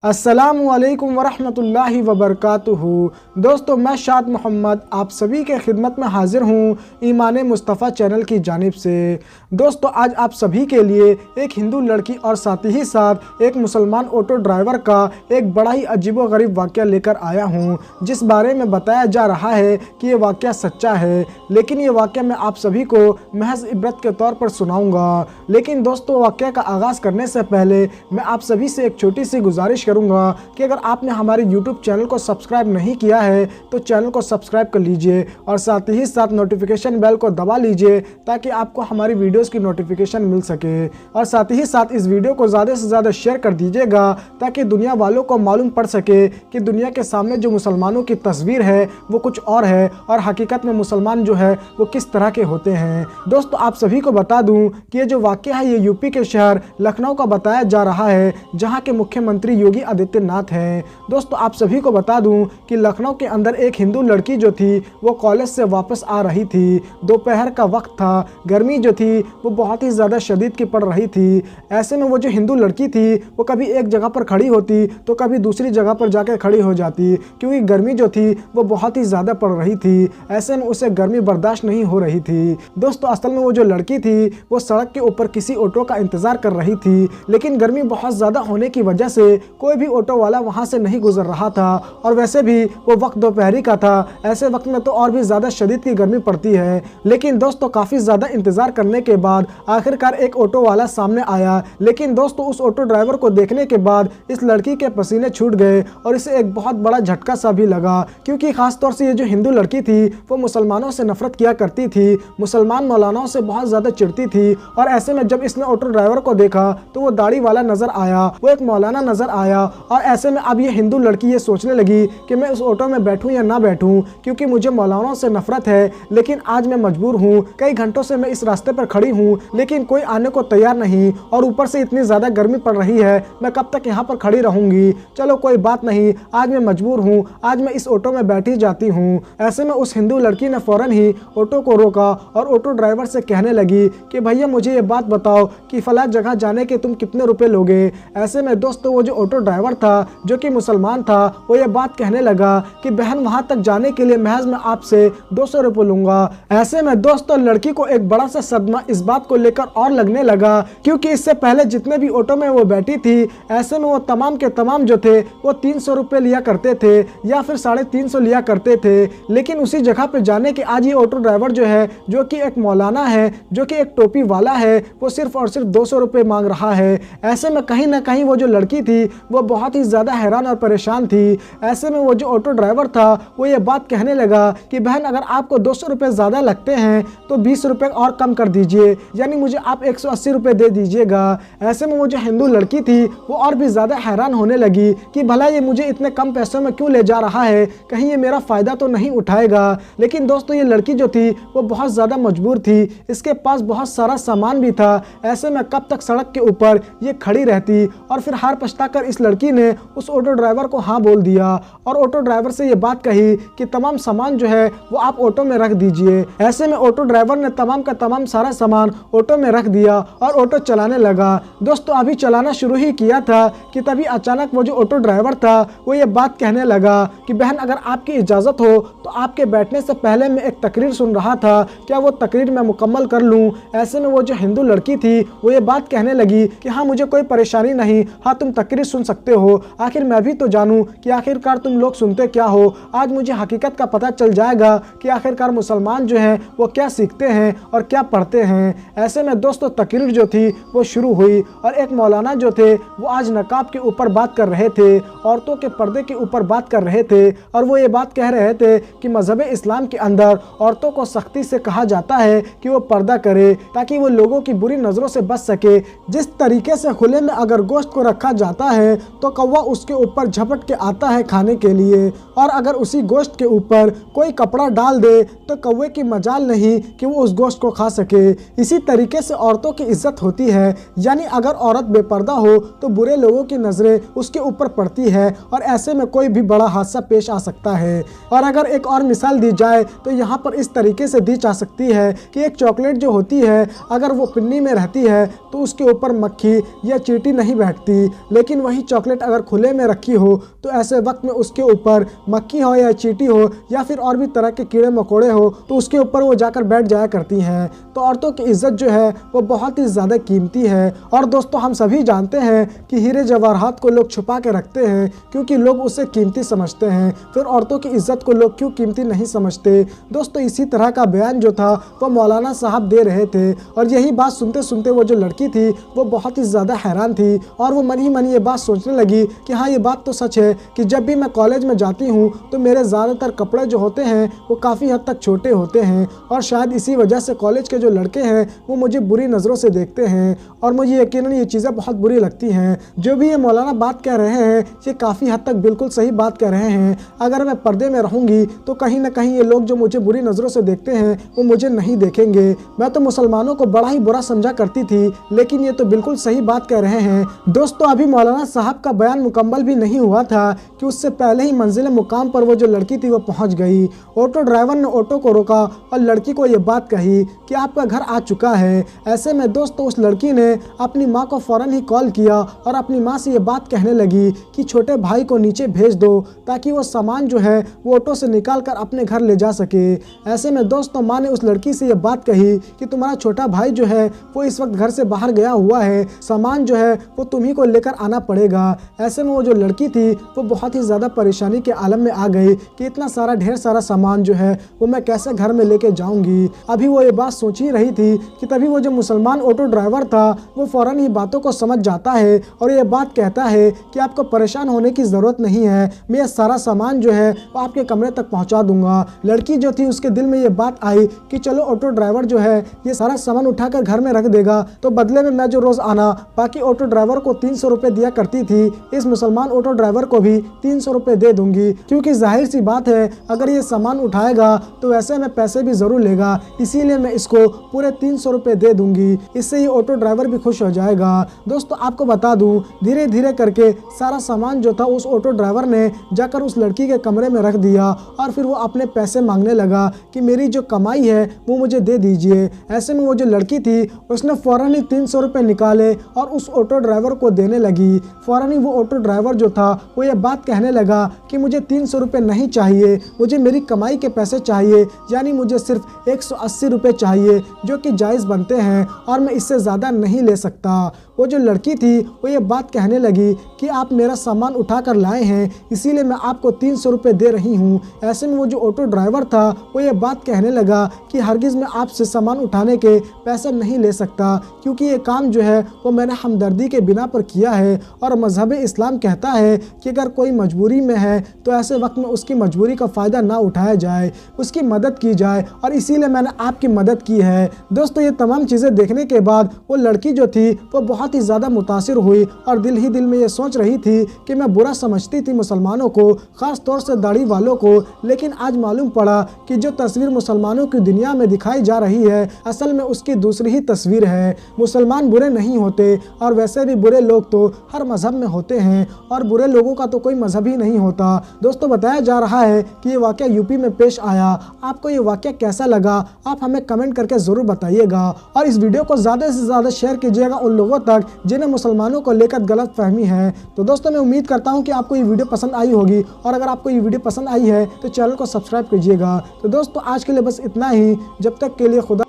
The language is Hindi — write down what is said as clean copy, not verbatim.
अस्सलामुअलैकुम वरहमतुल्लाहि वबरकातुहू। दोस्तों, मैं शाद मोहम्मद आप सभी के खिदमत में हाजिर हूँ ईमान मुस्तफ़ा चैनल की जानिब से। दोस्तों, आज आप सभी के लिए एक हिंदू लड़की और साथ ही साथ एक मुसलमान ऑटो ड्राइवर का एक बड़ा ही अजीबोगरीब वाक़या लेकर आया हूँ, जिस बारे में बताया जा रहा है कि ये वाक़या सच्चा है, लेकिन ये वाक़या मैं आप सभी को महज इबरत के तौर पर सुनाऊँगा। लेकिन दोस्तों, वाक़या का आगाज़ करने से पहले मैं आप सभी से एक छोटी सी गुजारिश करूंगा कि अगर आपने हमारे YouTube चैनल को सब्सक्राइब नहीं किया है तो चैनल को सब्सक्राइब कर लीजिए और साथ ही साथ नोटिफिकेशन बेल को दबा लीजिए ताकि आपको हमारी वीडियोस की नोटिफिकेशन मिल सके। और साथ ही साथ इस वीडियो को ज़्यादा से ज़्यादा शेयर कर दीजिएगा ताकि दुनिया वालों को मालूम पड़ सके कि दुनिया के सामने जो मुसलमानों की तस्वीर है वो कुछ और है और हकीकत में मुसलमान जो है वो किस तरह के होते हैं। दोस्तों, आप सभी को बता दूं कि ये जो वाक़या है ये यूपी के शहर लखनऊ का बताया जा रहा है, जहाँ के मुख्यमंत्री योगी आदित्यनाथ हैं। दोस्तों, आप सभी को बता दूं कि लखनऊ के अंदर एक हिंदू लड़की जो थी वो कॉलेज से वापस आ रही थी। दोपहर का वक्त था, गर्मी जो थी वो बहुत ही ज़्यादा शदीद की पड़ रही थी। ऐसे में वो जो हिंदू लड़की थी वो कभी एक जगह पर खड़ी होती तो कभी दूसरी जगह पर जाकर खड़ी हो जाती, क्योंकि गर्मी जो थी वो बहुत ही ज़्यादा पड़ रही थी। ऐसे में उसे गर्मी बर्दाश्त नहीं हो रही थी। दोस्तों, असल में वो जो लड़की थी वो सड़क के ऊपर किसी ऑटो का इंतज़ार कर रही थी, लेकिन गर्मी बहुत ज़्यादा होने की वजह से कोई भी ऑटो वाला वहां से नहीं गुजर रहा था। और वैसे भी वो वक्त दोपहरी का था, ऐसे वक्त में तो और भी ज़्यादा शदीद की गर्मी पड़ती है। लेकिन दोस्तों, काफ़ी ज़्यादा इंतज़ार करने के बाद आखिरकार एक ऑटो वाला सामने आया। लेकिन दोस्तों, उस ऑटो ड्राइवर को देखने के बाद इस लड़की के पसीने छूट गए और इसे एक बहुत बड़ा झटका सा भी लगा, क्योंकि ख़ासतौर से ये जो हिंदू लड़की थी वो मुसलमानों से नफरत किया करती थी, मुसलमान मौलानाओं से बहुत ज़्यादा चिढ़ती थी। और ऐसे में जब इसने ऑटो ड्राइवर को देखा तो वो दाढ़ी वाला नज़र आया, वो एक मौलाना नज़र आया। और ऐसे में अब ये हिंदू लड़की ये सोचने लगी कि मैं उस ऑटो में बैठूं या ना बैठूं, क्योंकि मुझे मौलानाओं से नफरत है, लेकिन आज मैं मजबूर हूं। कई घंटों से मैं इस रास्ते पर खड़ी हूं, लेकिन कोई आने को तैयार नहीं, और ऊपर से इतनी ज़्यादा गर्मी पड़ रही है, मैं कब तक यहाँ पर खड़ी रहूंगी। चलो कोई बात नहीं, आज मैं मजबूर हूँ, आज मैं इस ऑटो में बैठी जाती हूँ। ऐसे में उस हिंदू लड़की ने फ़ौरन ही ऑटो को रोका और ऑटो ड्राइवर से कहने लगी कि भैया मुझे ये बात बताओ कि फला जगह जाने के तुम कितने रुपए लोगे। ऐसे में दोस्तों, वो जो ऑटो ड्राइवर था जो कि मुसलमान था वो ये बात कहने लगा कि बहन वहां तक जाने के लिए महज मैं आपसे 200 रुपये लूंगा। ऐसे में दोस्तों, लड़की को एक बड़ा सा सदमा इस बात को लेकर और लगने लगा, क्योंकि इससे पहले जितने भी ऑटो में वो बैठी थी ऐसे में वो तमाम के तमाम जो थे वो 300 रुपये लिया करते थे या फिर 350 लिया करते थे। लेकिन उसी जगह पे जाने के आज ये ऑटो ड्राइवर जो है, जो कि एक मौलाना है, जो कि एक टोपी वाला है, वो सिर्फ और सिर्फ 200 रुपये मांग रहा है। ऐसे में कहीं ना कहीं वो जो लड़की थी वो बहुत ही ज़्यादा हैरान और परेशान थी। ऐसे में वो जो ऑटो ड्राइवर था वो ये बात कहने लगा कि बहन अगर आपको 200 रुपये ज़्यादा लगते हैं तो 20 रुपये और कम कर दीजिए, यानी मुझे आप 180 रुपये दे दीजिएगा। ऐसे में वो जो हिंदू लड़की थी वो और भी ज़्यादा हैरान होने लगी कि भला ये मुझे इतने कम पैसों में क्यों ले जा रहा है, कहीं ये मेरा फ़ायदा तो नहीं उठाएगा। लेकिन दोस्तों, ये लड़की जो थी वो बहुत ज़्यादा मजबूर थी, इसके पास बहुत सारा सामान भी था। ऐसे में कब तक सड़क के ऊपर ये खड़ी रहती। और फिर हार पछताकर इस लड़की ने उस ऑटो ड्राइवर को हाँ बोल दिया और ऑटो ड्राइवर से ये बात कही कि तमाम सामान जो है वो आप ऑटो में रख दीजिए। ऐसे में ऑटो ड्राइवर ने तमाम का तमाम सारा सामान ऑटो में रख दिया और ऑटो चलाने लगा। दोस्तों, अभी चलाना शुरू ही किया था कि तभी अचानक वो जो ऑटो ड्राइवर था वो ये बात कहने लगा कि बहन अगर आपकी इजाज़त हो तो आपके बैठने से पहले मैं एक तकरीर सुन रहा था, क्या वो तकरीर मैं मुकम्मल कर लूँ। ऐसे में वो जो हिंदू लड़की थी वो ये बात कहने लगी कि हाँ मुझे कोई परेशानी नहीं, हाँ तुम तकरीर सुन सकते हो, आखिर मैं भी तो जानूं कि आखिरकार तुम लोग सुनते क्या हो। आज मुझे हकीकत का पता चल जाएगा कि आखिरकार मुसलमान जो हैं वो क्या सीखते हैं और क्या पढ़ते हैं। ऐसे में दोस्तों, तकरीर जो थी वो शुरू हुई और एक मौलाना जो थे वो आज नकाब के ऊपर बात कर रहे थे, औरतों के पर्दे के ऊपर बात कर रहे थे। और वो ये बात कह रहे थे कि मजहब इस्लाम के अंदर औरतों को सख्ती से कहा जाता है कि वो पर्दा करे ताकि वो लोगों की बुरी नज़रों से बच सके। जिस तरीके से खुले में अगर गोश्त को रखा जाता है तो कौवा उसके ऊपर झपट के आता है खाने के लिए, और अगर उसी गोश्त के ऊपर कोई कपड़ा डाल दे तो कौवे की मजाल नहीं कि वो उस गोश्त को खा सके। इसी तरीके से औरतों की इज्जत होती है, यानी अगर औरत बेपर्दा हो तो बुरे लोगों की नज़रें उसके ऊपर पड़ती है और ऐसे में कोई भी बड़ा हादसा पेश आ सकता है। और अगर एक और मिसाल दी जाए तो यहाँ पर इस तरीके से दी जा सकती है कि एक चॉकलेट जो होती है अगर वो पिन्नी में रहती है तो उसके ऊपर मक्खी या चींटी नहीं बैठती, लेकिन वही चॉकलेट अगर खुले में रखी हो तो ऐसे वक्त में उसके ऊपर मक्खी हो या चींटी हो या फिर और भी तरह के कीड़े मकोड़े हो तो उसके ऊपर वो जाकर बैठ जाया करती हैं। तो औरतों की इज्जत जो है वो बहुत ही ज़्यादा कीमती है। और दोस्तों हम सभी जानते हैं कि हीरे जवाहरात को लोग छुपा के रखते हैं क्योंकि लोग उसे कीमती समझते हैं, फिर औरतों की इज्जत को लोग क्यों कीमती नहीं समझते। दोस्तों इसी तरह का बयान जो था वो मौलाना साहब दे रहे थे और यही बात सुनते सुनते वो जो लड़की थी वो बहुत ही ज़्यादा हैरान थी और वो मन ही मन ये बात सोचने लगी कि हाँ ये बात तो सच है कि जब भी मैं कॉलेज में जाती हूँ तो मेरे ज़्यादातर कपड़े जो होते हैं वो काफ़ी हद तक छोटे होते हैं और शायद इसी वजह से कॉलेज के जो लड़के हैं वो मुझे बुरी नज़रों से देखते हैं और मुझे यकीनन ये चीज़ें बहुत बुरी लगती हैं। जो भी ये मौलाना बात कह रहे हैं ये काफ़ी हद तक बिल्कुल सही बात कह रहे हैं। अगर मैं पर्दे में रहूँगी तो कहीं ना कहीं ये लोग जो मुझे बुरी नज़रों से देखते हैं वो मुझे नहीं देखेंगे। मैं तो मुसलमानों को बड़ा ही बुरा समझा करती थी लेकिन ये तो बिल्कुल सही बात कह रहे हैं। दोस्तों अभी मौलाना साहब का बयान मुकम्मल भी नहीं हुआ था कि उससे पहले ही मंजिल मुकाम पर वो जो लड़की थी वो पहुंच गई। ऑटो ड्राइवर ने ऑटो को रोका और लड़की को ये बात कही कि आपका घर आ चुका है। ऐसे में दोस्तों उस लड़की ने अपनी माँ को फ़ौरन ही कॉल किया और अपनी माँ से ये बात कहने लगी कि छोटे भाई को नीचे भेज दो ताकि वो सामान जो है वो ऑटो से निकाल कर अपने घर ले जा सके। ऐसे में दोस्तों माँ ने उस लड़की से ये बात कही कि तुम्हारा छोटा भाई जो है वो इस वक्त घर से बाहर गया हुआ है, सामान जो है वो तुम्ही को लेकर आना पड़ेगा। ऐसे में वो जो लड़की थी वो बहुत ही ज़्यादा परेशानी के आलम में आ गई कि इतना सारा ढेर सारा सामान जो है वो मैं कैसे घर में लेके जाऊंगी। अभी वो ये बात सोच ही रही थी कि तभी वो जो मुसलमान ऑटो ड्राइवर था वो फ़ौरन ही बातों को समझ जाता है और ये बात कहता है कि आपको परेशान होने की ज़रूरत नहीं है, मैं ये सारा सामान जो है वो आपके कमरे तक पहुंचा दूंगा। लड़की जो थी उसके दिल में ये बात आई कि चलो ऑटो ड्राइवर जो है ये सारा सामान उठाकर घर में रख देगा तो बदले में मैं जो रोज़ आना बाकी ऑटो ड्राइवर को 300 रुपये दिया करती थी इस मुसलमान ऑटो ड्राइवर को भी 300 रुपये दे दूंगी, क्योंकि जाहिर सी बात है अगर ये सामान उठाएगा तो वैसे में पैसे भी ज़रूर लेगा, इसीलिए मैं इसको पूरे 300 रुपये दे दूंगी। इससे ये ऑटो ड्राइवर भी खुश हो जाएगा। दोस्तों आपको बता दूं धीरे धीरे करके सारा सामान जो था उस ऑटो ड्राइवर ने जाकर उस लड़की के कमरे में रख दिया और फिर वो अपने पैसे मांगने लगा कि मेरी जो कमाई है वो मुझे दे दीजिए। ऐसे में वो जो लड़की थी उसने फ़ौरन ही 300 रुपये निकाले और उस ऑटो ड्राइवर को देने लगी। फ़ौरन ही वो ऑटो ड्राइवर जो था वो ये बात कहने लगा कि मुझे 300 रुपये नहीं चाहिए, मुझे मेरी कमाई के पैसे चाहिए, यानी मुझे सिर्फ 180 रुपये चाहिए जो कि जायज़ बनते हैं और मैं इससे ज़्यादा नहीं ले सकता। वो जो लड़की थी वो ये बात कहने लगी कि आप मेरा सामान उठा कर लाए हैं इसीलिए मैं आपको 300 रुपये दे रही हूँ। ऐसे में वो जो ऑटो ड्राइवर था वो ये बात कहने लगा कि हरगिज़ मैं आपसे सामान उठाने के पैसे नहीं ले सकता, क्योंकि ये काम जो है वो मैंने हमदर्दी के बिना पर किया है और मज़हब इस्लाम कहता है कि अगर कोई मजबूरी में है तो ऐसे वक्त में उसकी मजबूरी का फ़ायदा ना उठाया जाए, उसकी मदद की जाए और इसीलिए मैंने आपकी मदद की है। दोस्तों ये तमाम चीज़ें देखने के बाद वो लड़की जो थी वो बहुत ही ज़्यादा मुतासिर हुई और दिल ही दिल में ये सोच रही थी कि मैं बुरा समझती थी मुसलमानों को, ख़ास तौर से दाढ़ी वालों को, लेकिन आज मालूम पड़ा कि जो तस्वीर मुसलमानों की दुनिया में दिखाई जा रही है असल में उसकी दूसरी ही तस्वीर है। मुसलमान बुरे नहीं होते और वैसे भी बुरे लोग तो हर मज़हब में होते हैं और बुरे लोगों का तो कोई मज़हब ही नहीं होता। दोस्तों बताया जा रहा है कि ये वाक़या यूपी में पेश आया। आपको ये वाक़या कैसा लगा आप हमें कमेंट करके ज़रूर बताइएगा और इस वीडियो को ज़्यादा से ज़्यादा शेयर कीजिएगा उन लोगों तक जिन्हें मुसलमानों को लेकर गलत फहमी है। तो दोस्तों मैं उम्मीद करता हूँ कि आपको ये वीडियो पसंद आई होगी और अगर आपको ये वीडियो पसंद आई है तो चैनल को सब्सक्राइब कीजिएगा। तो दोस्तों आज के लिए बस इतना ही, जब तक के लिए खुदा।